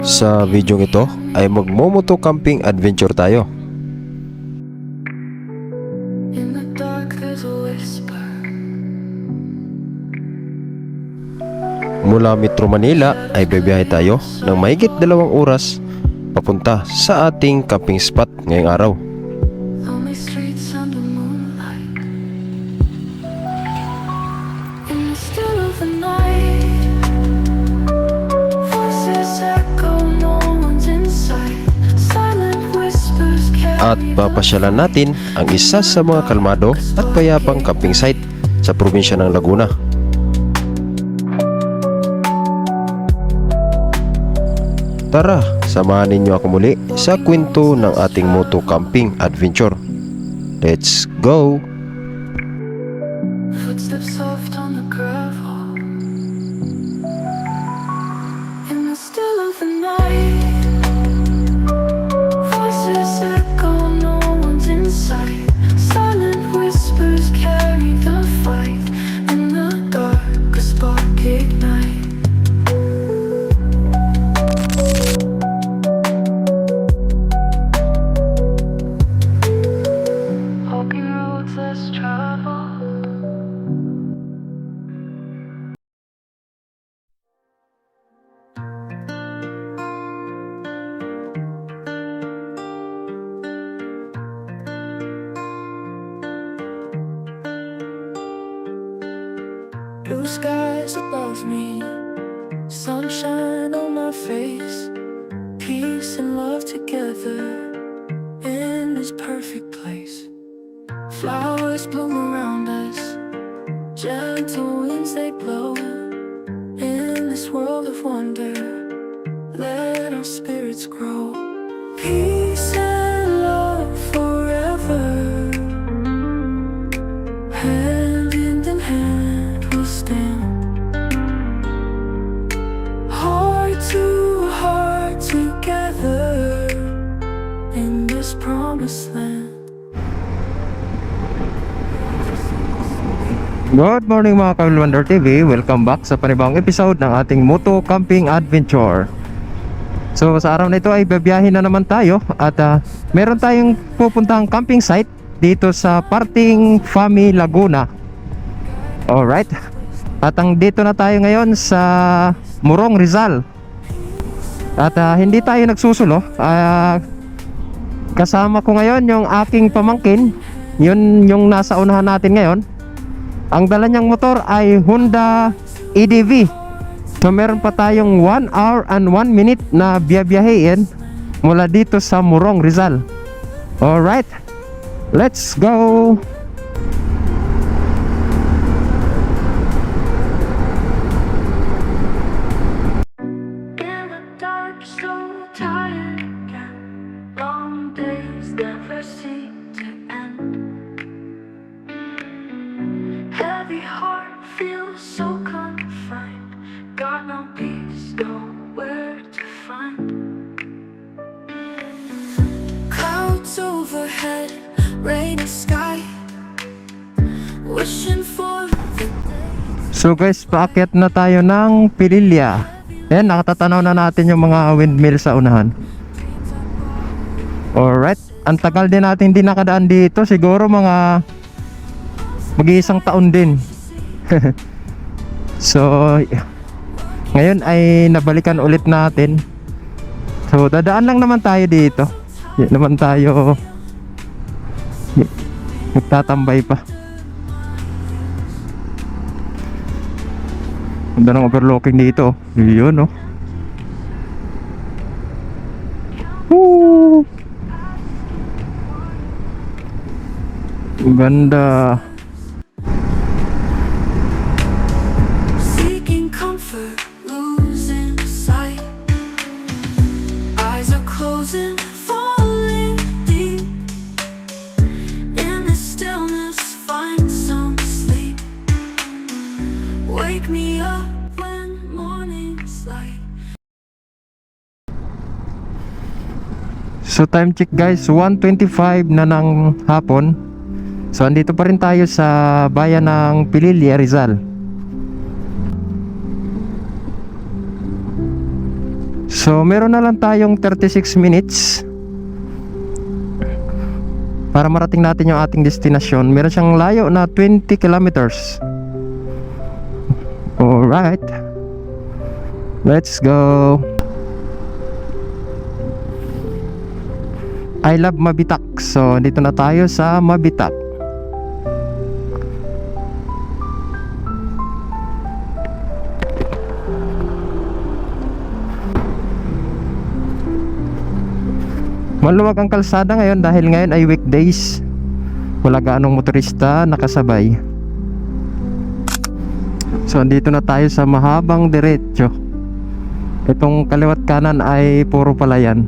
Sa video ito ay magmomoto camping adventure tayo. In the dark there's a whisper. Mula Metro Manila ay bibiyahe tayo ng mahigit 2 oras papunta sa ating camping spot ngayong araw. Lonely streets under moonlight. In the still of the night, voices echo, no one's inside. Silent whispers At carry papasyalan natin ang isa sa mga kalmado at payapang camping site sa probinsya ng Laguna. Tara, samahan ninyo ako muli sa kwento ng ating moto camping adventure. Let's go! footsteps soft on the gravel. In the still of the night, voices echo, no one's inside. Silent whispers carry the fight. In the dark, a spark ignite. Hoping roads less traveled. Blue skies above me, sunshine on my face, peace and love together in this perfect place. Flowers bloom around us, gentle winds they blow. In this world of wonder, let our spirits grow. Peace and love forever, hand in hand we'll stand. Heart to heart together in this promised land. Good morning mga Kamil Wonder TV. Welcome back sa panibawang episode ng ating moto camping adventure. So sa araw na ito ay babiyahin na naman tayo at meron tayong pupuntahang camping site dito sa parting Fami Laguna. Alright. At dito na tayo ngayon sa Morong, Rizal. At hindi tayo nagsusulo. Kasama ko ngayon yung aking pamangkin. Yun yung nasa unahan natin ngayon. Ang dala niyang motor ay Honda EDV. So meron pa tayong 1 hour and 1 minute na biyabiyahin mula dito sa Morong, Rizal. Alright, let's go! In the dark, so tired again. Long days never seem to end. Heavy heart feels so confined. Got no peace, nowhere to find. Clouds overhead, rainy sky. Wishing for the So guys, paakyat na tayo ng Pililya. Ayan, nakatatanaw na natin yung mga windmill sa unahan. Alright, ang tagal din natin hindi nakadaan dito. Siguro mga mag-iisang taon din. So ngayon ay nabalikan ulit natin. So dadaan lang naman tayo dito. Hindi naman tayo nagtatambay pa. Ganda ng overlooking dito. Yun, oh. Woo! Ang ganda. seeking comfort, losing sight. Eyes are closing, falling deep. In the stillness, find some sleep. Wake me up when morning's light. So time check guys, 1:25 na ng hapon. So andito pa rin tayo sa bayan ng Pililya, Rizal. So meron na lang tayong 36 minutes para marating natin yung ating destinasyon. Meron siyang layo na 20 kilometers. Alright, let's go. I love Mabitak. So dito na tayo sa Mabitak. Maluwag ang kalsada ngayon dahil ngayon ay weekdays. Wala gaanong motorista nakasabay. So andito na tayo sa mahabang diretso. Itong kaliwat kanan ay puro palayan.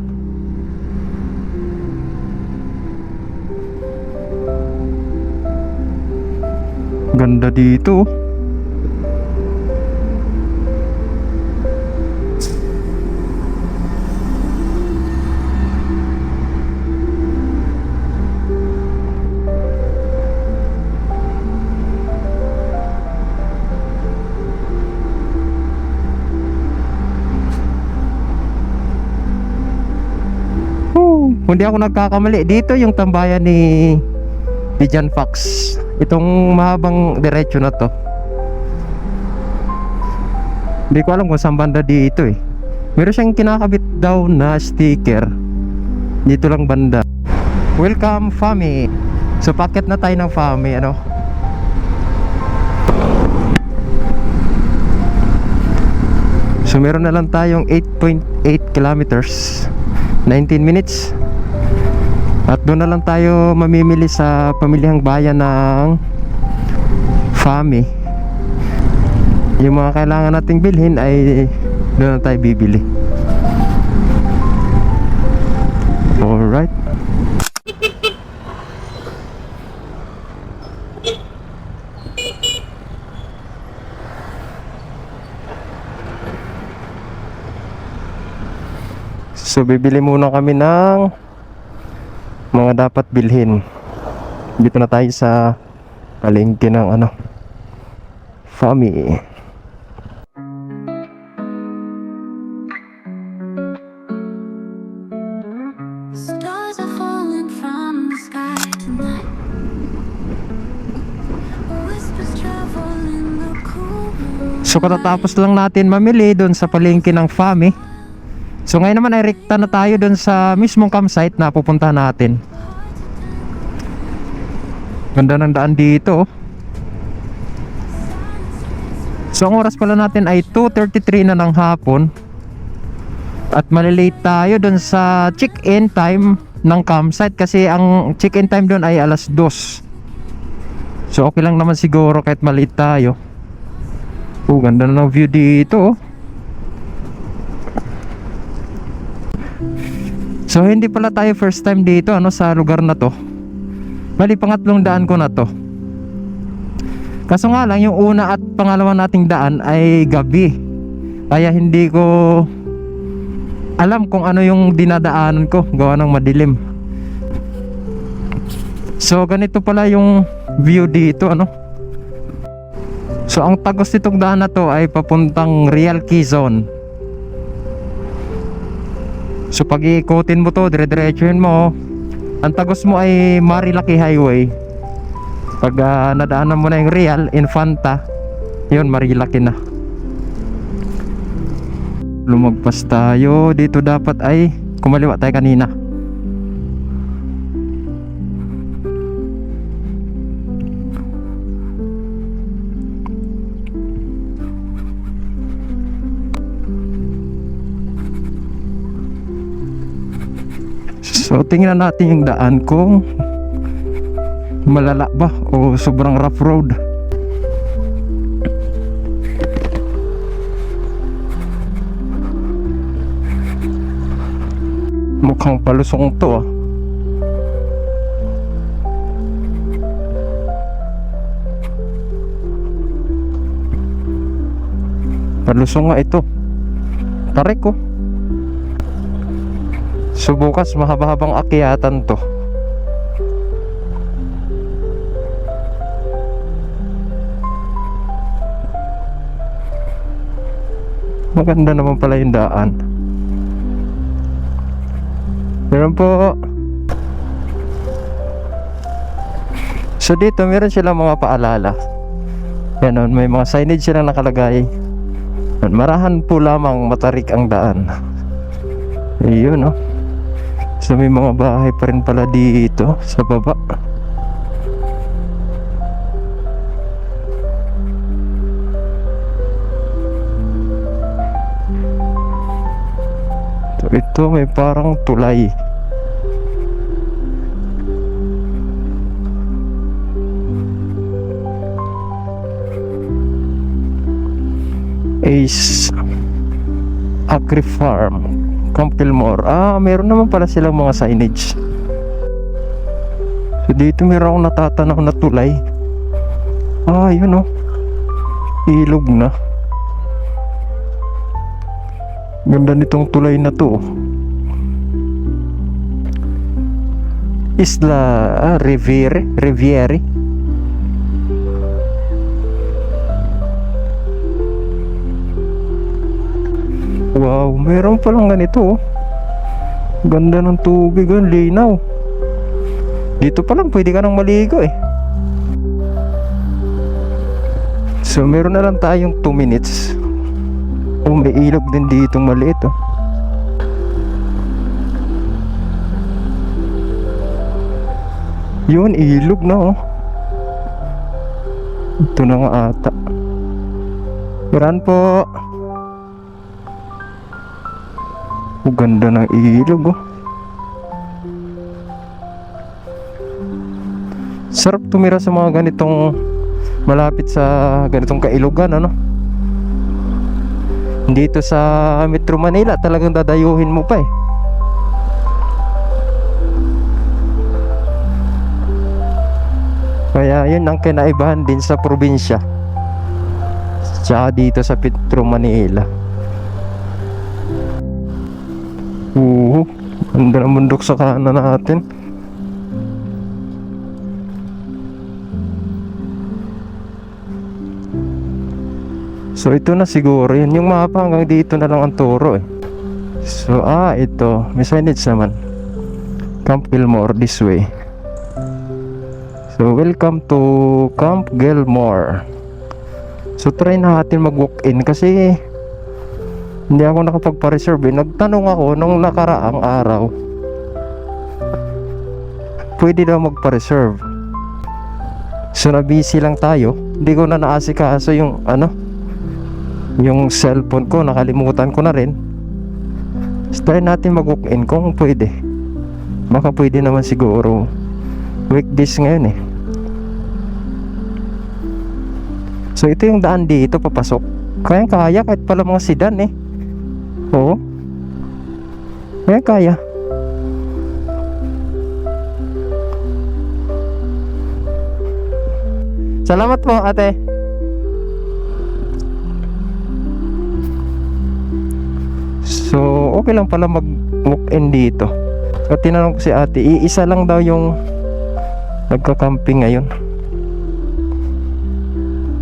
Ganda dito. Hindi ako nagkakamali, dito yung tambayan ni John Fox. Itong mahabang diretso na to. Hindi ko alam kung saan banda dito eh. Meron siyang kinakabit daw na sticker. Dito lang banda. Welcome Fami. So packet na tayo ng Fami, ano. So meron na lang tayong 8.8 kilometers, 19 minutes. At doon na lang tayo mamimili sa pamilihang bayan ng Fami. Yung mga kailangan nating bilhin ay doon na tayo bibili. Alright. So bibili muna kami ng mga dapat bilhin. Dito na tayo sa palengke ng ano, Fami. Stars are falling from the sky tonight. Whispers travel in the cool moonlight. So katatapos lang natin mamili doon sa palengke ng Fami. So ngayon naman ay rekta na tayo doon sa mismong campsite na pupuntahan natin. Ganda ng daan dito. So ang oras pala natin ay 2:33 na ng hapon. At malilate tayo doon sa check-in time ng campsite kasi ang check-in time doon ay alas 2. So okay lang naman siguro kahit malate tayo. Ganda na ng view dito. So hindi pala tayo first time dito ano sa lugar na to. Bali pangatlong daan ko na to. Kaso nga lang yung una at pangalawa nating daan ay gabi. Kaya hindi ko alam kung ano yung dinadaanan ko, gawa ng madilim. So ganito pala yung view dito ano. So ang tagos nitong daan na to ay papuntang Real Quezon. So pag iikutin mo to, dire-diretsuhin mo, ang tagos mo ay Marilaki Highway. Pag nadaanan mo na yung Real Infanta, yun Marilaki na. Lumagpas tayo. Dito dapat ay kumaliwa tayo kanina. So tingnan natin yung daan kung malala ba o sobrang rough road. Mukhang palusong to ah. Palusong nga ito. Tarik ko. So bukas mahaba-habang akyatan to. Maganda naman pala yung daan. Meron po. So dito meron silang mga paalala. Ganon, may mga signage silang nakalagay. Marahan po lamang matarik ang daan. Ayun, no. So may mga bahay pa rin pala dito sa baba. So ito may parang tulay. Ace Agri Farm, Camp Gilmore. Meron naman pala silang mga signage. So dito meron akong natatanaw na tulay. Yun, oh. Ilog na. Ganda nitong tulay na to. Isla Riviere. Wow, meron palang ganito, oh. Ganda ng tubig, ang linaw. Dito pa lang pwede ka nang maligo eh. So meron na lang tayong 2 minutes. May ilog din dito maliit, oh. Yun, ilog na, oh. Ito na nga ata. Meron po. Ganda ng ilog, oh. Sarap tumira sa mga ganitong malapit sa ganitong kailugan, ano. Dito sa Metro Manila talagang dadayuhin mo pa eh. Kaya yun ang kinaibahan din sa probinsya tsaka dito sa Metro Manila. Ganda ng bundok sa kanan natin. So ito na siguro yun. Yung mapa hanggang dito na lang ang turo eh. So ito may signage naman, Camp Gilmore this way. So welcome to Camp Gilmore. So try natin mag-walk-in kasi hindi ako nakapagpa-reserve eh. Nagtanong ako nung nakaraang araw, pwede daw magpa-reserve. So na-busy lang tayo. Hindi ko na naasikaso yung yung cellphone ko, nakalimutan ko na rin. So try natin mag-walk-in kung pwede. Baka pwede naman siguro. Weekdays ngayon eh. So ito yung daan dito papasok. Kaya kahit pala mga sedan eh. Oo. Kaya. Salamat po, ate. So, okay lang pala mag-walk-in dito. So, tinanong ko si ate, iisa lang daw yung nagka-camping ngayon.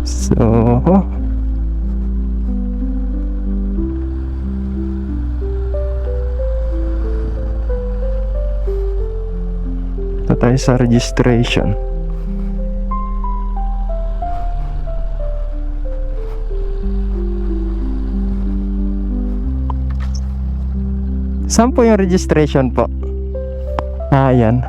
So, ito tayo sa registration. Saan po yung registration po? Ayan.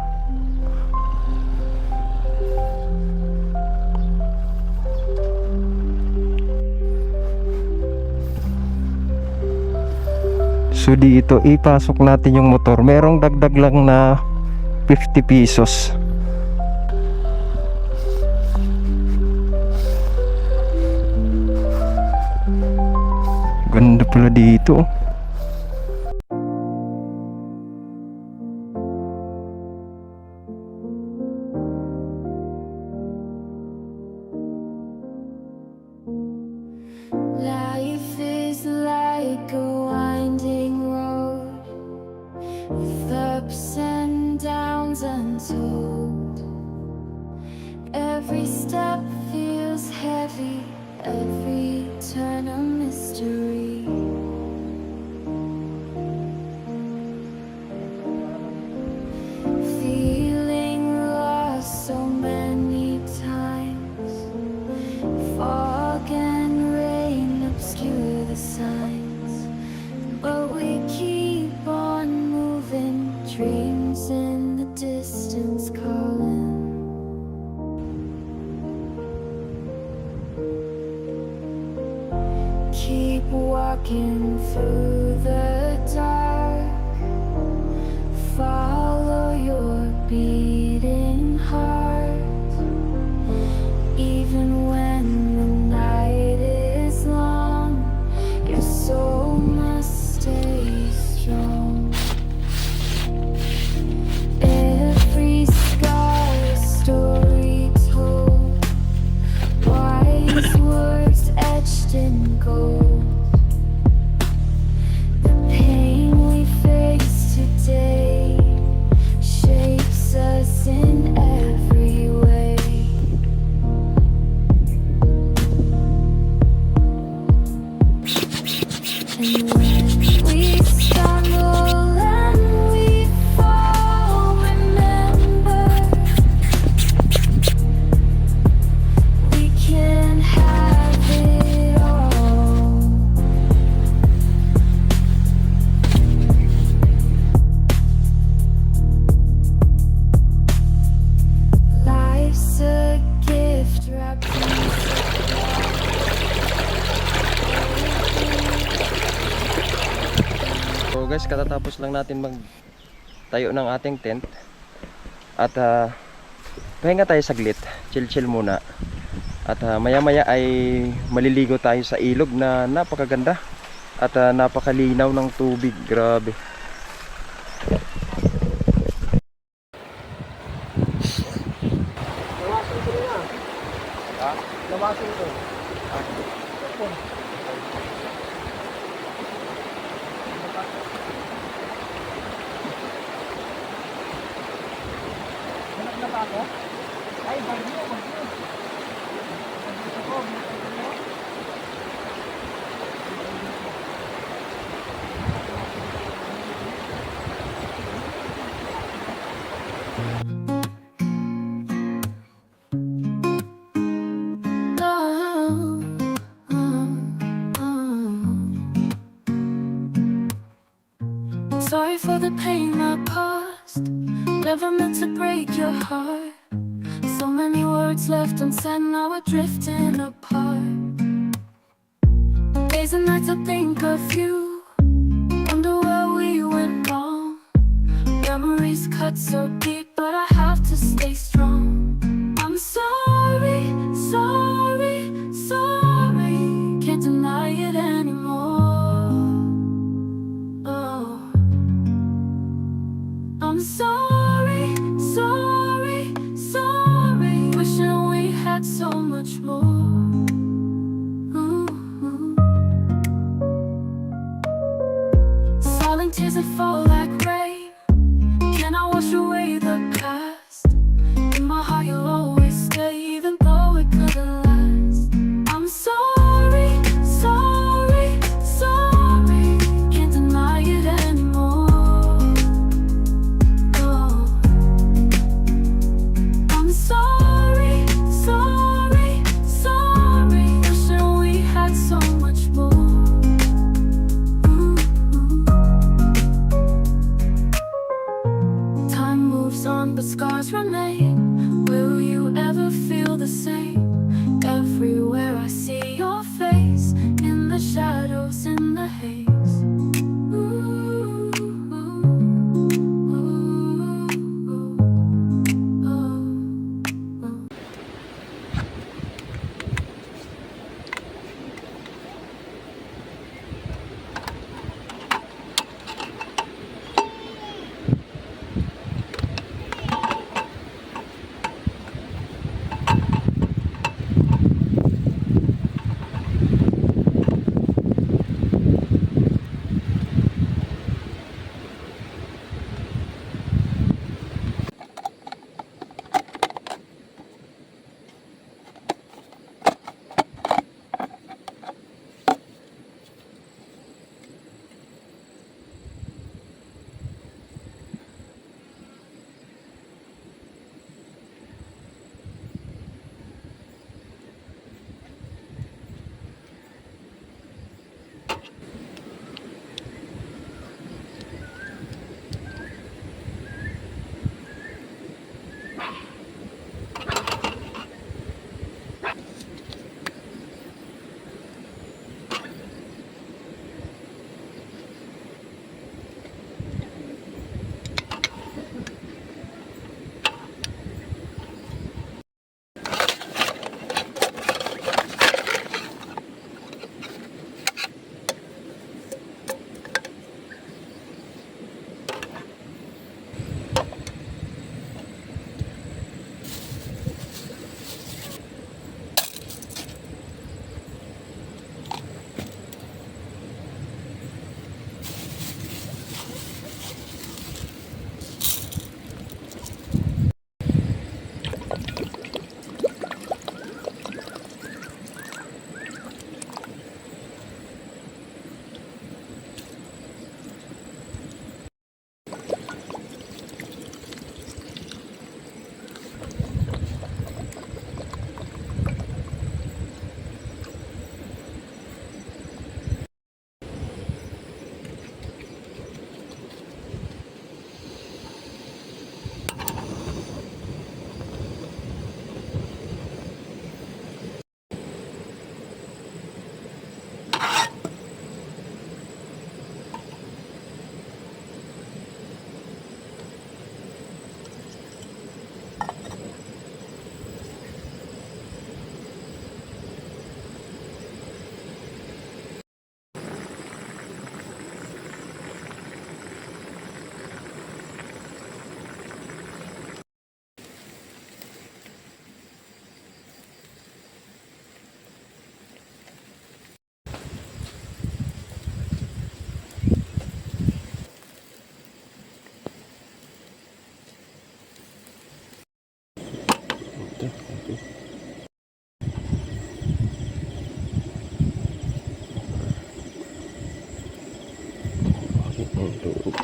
So dito ipasok natin yung motor. Merong dagdag lang na 50 pesos. Ganda pala dito. Life is like a winding road with ups and downs untold. Every step feels heavy, every turn a mystery. So guys, katatapos lang natin mag tayo ng ating tent. At pahinga tayo saglit, chill muna. At maya maya ay maliligo tayo sa ilog na napakaganda. At napakalinaw ng tubig, grabe. Labasin ko. Hanap na ba ako? Ay, bagyo. Sorry for the pain I caused. Never meant to break your heart. So many words left unsaid, now we're drifting apart. Days and nights I think of you. Wonder where we went wrong. Memories cut so deep, but I have to stay strong. I'm sorry, sorry, sorry. Can't deny it anymore. Oh. I'm sorry, sorry, sorry. Wishing we had so much more. Ooh. Silent tears that fall like rain. Can I wash away the past? In my heart you'll always stay, even though it couldn't last. I'm sorry, sorry, sorry. Can't deny it anymore. Oh. I'm sorry, sorry, sorry. Wishing we had so much more. Ooh. Time moves on, but scars remain. Will you ever feel the same? Everywhere I see your face, in the shadows, in the haze. Ooh, ooh, ooh, ooh, ooh. Tulog.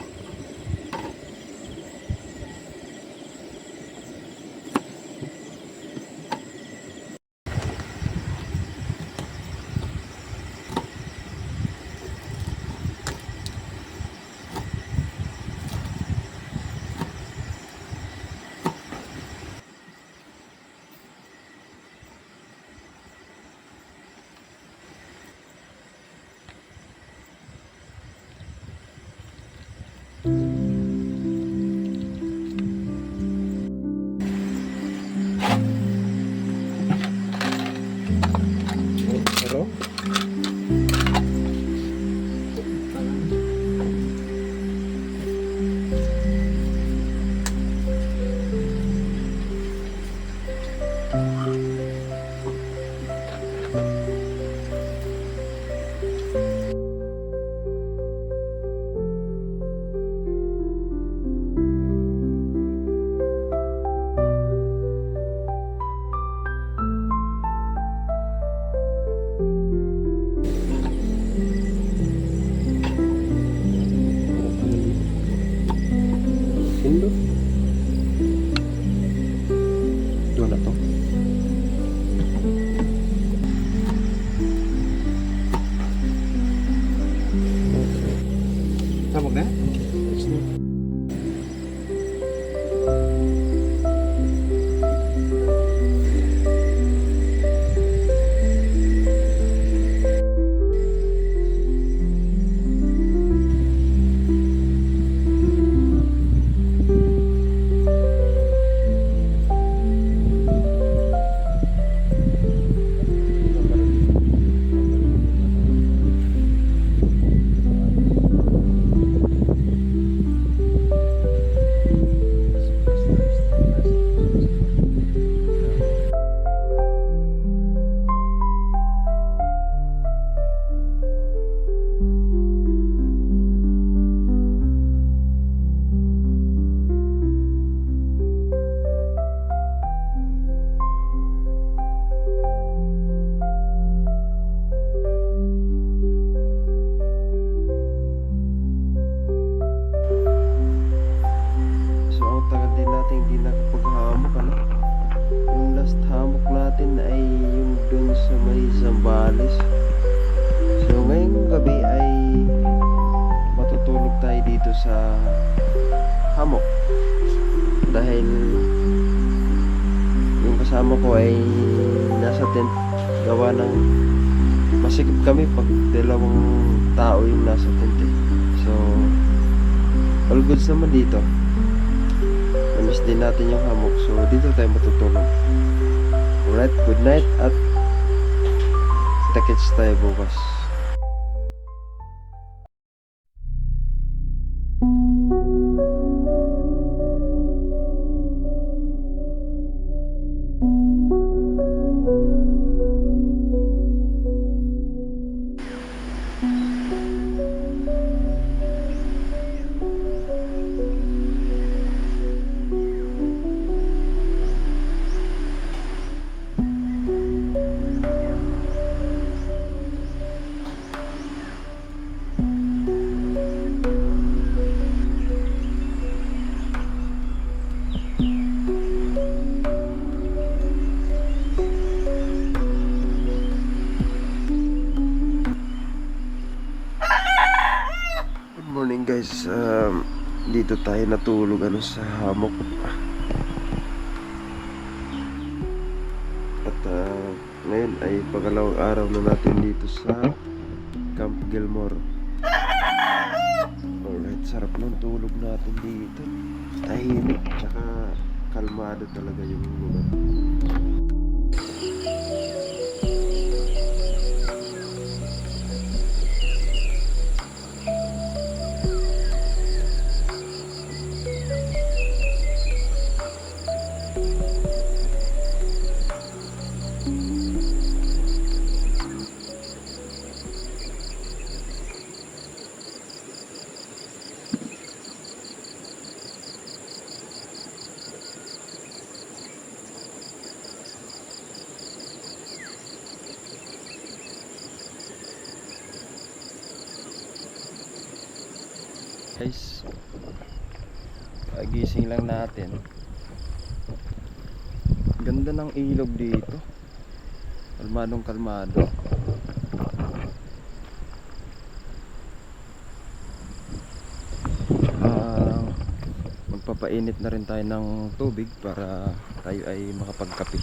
Pero Indo. Ito na to. Sabog na? So ang tagal din natin hindi nakapaghamok, ano? Yung last hamok natin ay yung dun sa may Zambales. So ngayong gabi ay matutulog tayo dito sa hamok. Dahil yung kasama ko ay nasa tent, gawa ng masikip kami pag dalawang tao yung nasa tent eh. So all goods naman dito. Namiss din natin yung hamok, so dito tayo matutulog. Alright, good night at kita-kits tayo bukas. Morning guys, dito tayo natulog sa hamok. At ngayon ay pangalawang araw na natin dito sa Camp Gilmore. Alright, sarap ng tulog natin dito. Tahimik, tsaka kalmado talaga yung lugar. Guys, pagising lang natin. Ganda ng ilog dito. Kalmadong kalmado. Magpapainit na rin tayo ng tubig para tayo ay makapagkape.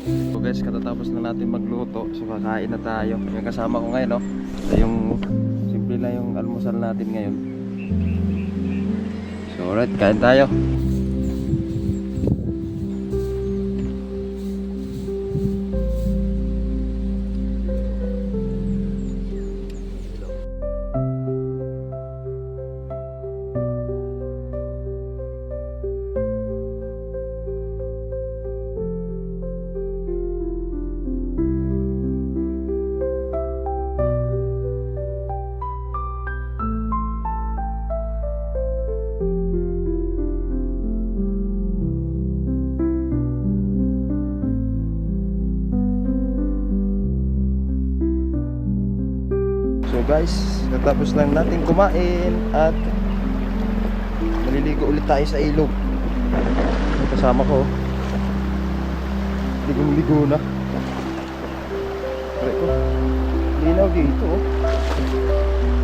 So guys, katatapos na natin magluto. So kakain na tayo. Yung kasama ko ngayon, no? So, yung simple lang yung almusal natin ngayon. So alright, kain tayo. So guys, natapos lang natin kumain at maliligo ulit tayo sa ilog. Yung kasama ko, ligong-ligo na. Pare ko, linaw dito, oh.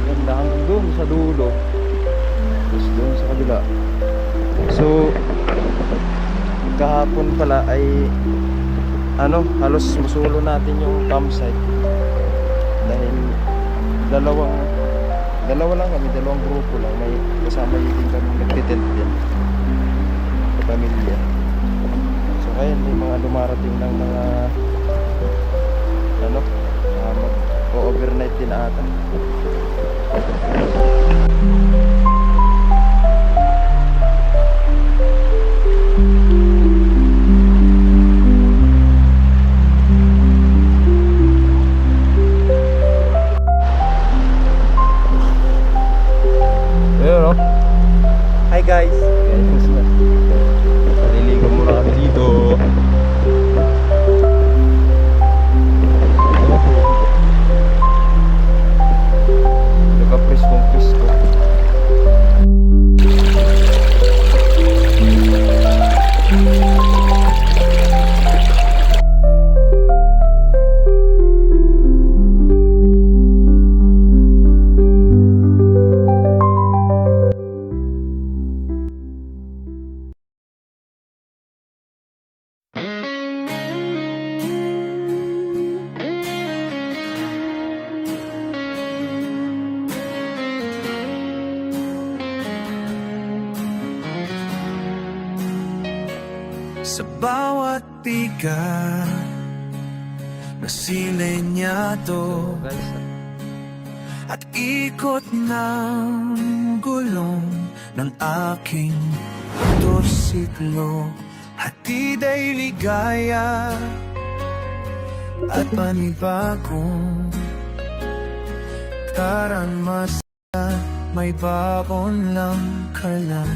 Ganda hanggang doon sa dulo. Tapos doon sa kabila. So kahapon pala ay halos masulo natin yung campsite dahil dalawa lang kami, dalawang grupo lang, may kasama din kami nagtitent din sa pamilya. So ngayon may mga dumarating ng mga mag-overnight din ata. Hi guys! Naliligo muna kami dito. Nagka-presko. Sa bawat bigat na silenyado Guys, at ikot ng gulong ng aking motorsiklo, hatid ay ligaya at panibagong karanmasa, may baon lang ka lang.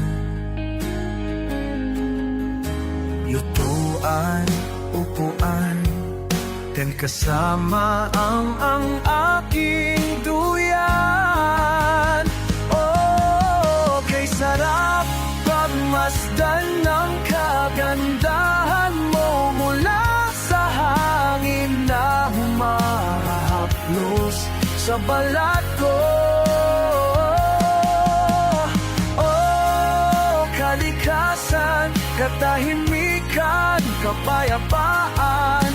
Lutuan, upuan, dan kasama ang aking duyan. Oh, kay sarap pagmasdan ng kagandahan mo sa balat ko. Oh, kalikasan, katahimikan, kapayapaan.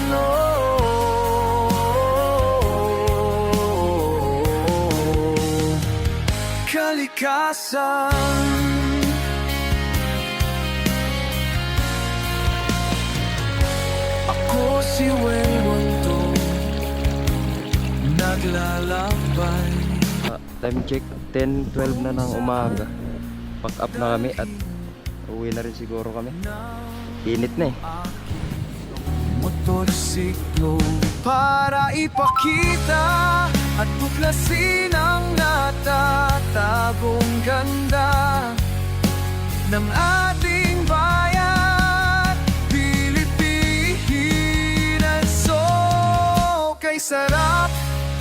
Kalikasan. Ako si Waywanto, naglalakbay. Time check 10:12 na ng umaga. Pack up na kami at uwi na rin siguro kami. Init na eh. Motorsiklo para ipakita at tuklasin ang natatagong ganda ng ating bayan, Pilipinas. So, kay sarap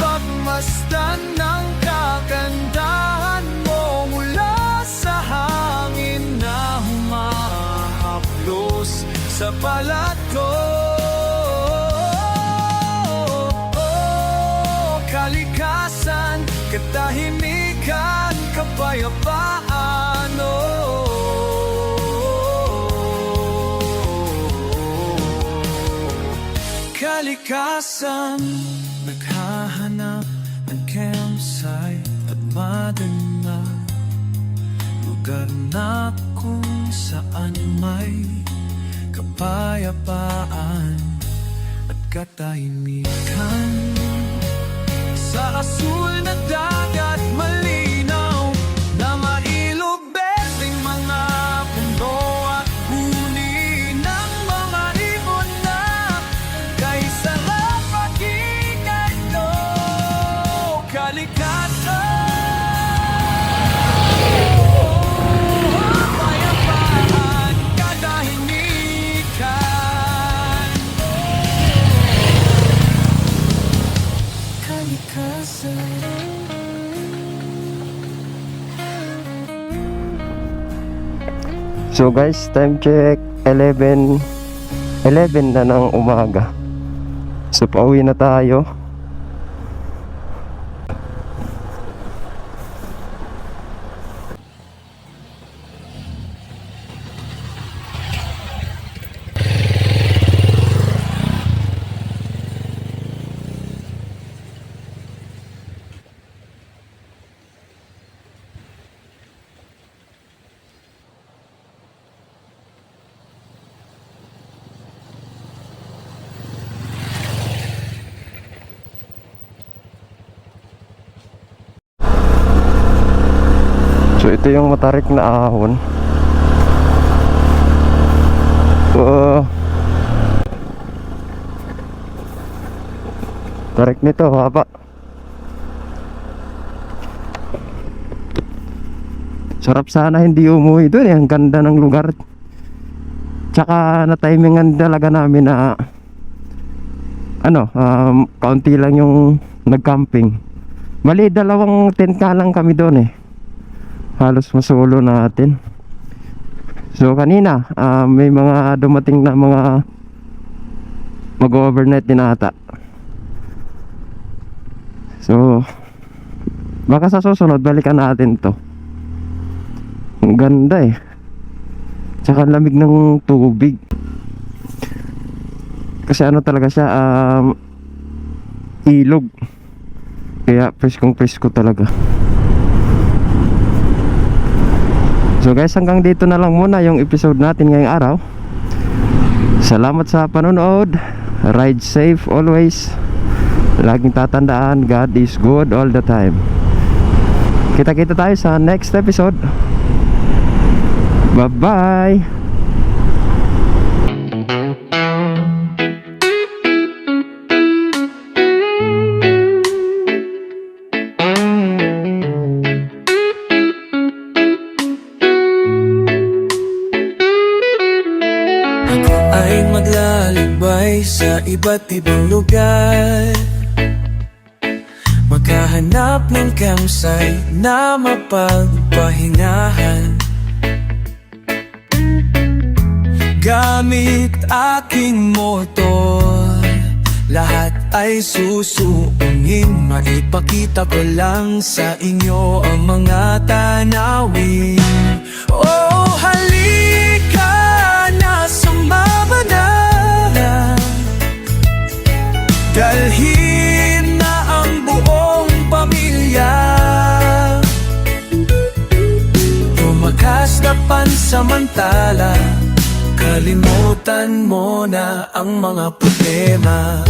pagmasdan ng kagandahan mo mula sa hangin na humahaplos sa balat ko. Kalikasan, katahimikan, kapayapaan. Kalikasan, naghahanap ng campsite at madana, lugar na kung saan may kapayapaan at katahimikan. Sa asul na dagat, malinaw na mailog, berdeng mga puno at huni ng mga ibon na kay sarap pakinggan mo. Kalikasan, kapayapaan, katahimikan. So guys, time check 11 na ng umaga. So pauwi na tayo. So ito yung matarik na ahon. Tarik nito, haba. Sarap sana hindi umuwi doon eh. Ang ganda ng lugar. Tsaka na-timingan talaga namin na kaunti lang yung nag-camping. Mali, 2 tent ka lang kami doon eh. Halos masolo natin. So kanina may mga dumating na mga mag-overnight din ata. So baka sa susunod balikan natin to. Ang ganda eh. Tsaka lamig ng tubig. Kasi talaga siya ilog. Kaya preskong-presko talaga. So guys, hanggang dito na lang muna yung episode natin ngayong araw. Salamat sa panonood. Ride safe always. Laging tatandaan, God is good all the time. Kita-kita tayo sa next episode. Bye-bye. Ay maglalakbay sa iba't ibang lugar, maghahanap ng campsite na mapagpahingahan. Gamit aking motor, lahat ay susuong Lalangin, maipakita ko lang sa inyo ang mga tanawin. Oh, halika na, sumama na. Dalhin na ang buong pamilya. Tumakas na pansamantala, kalimutan mo na ang mga problema.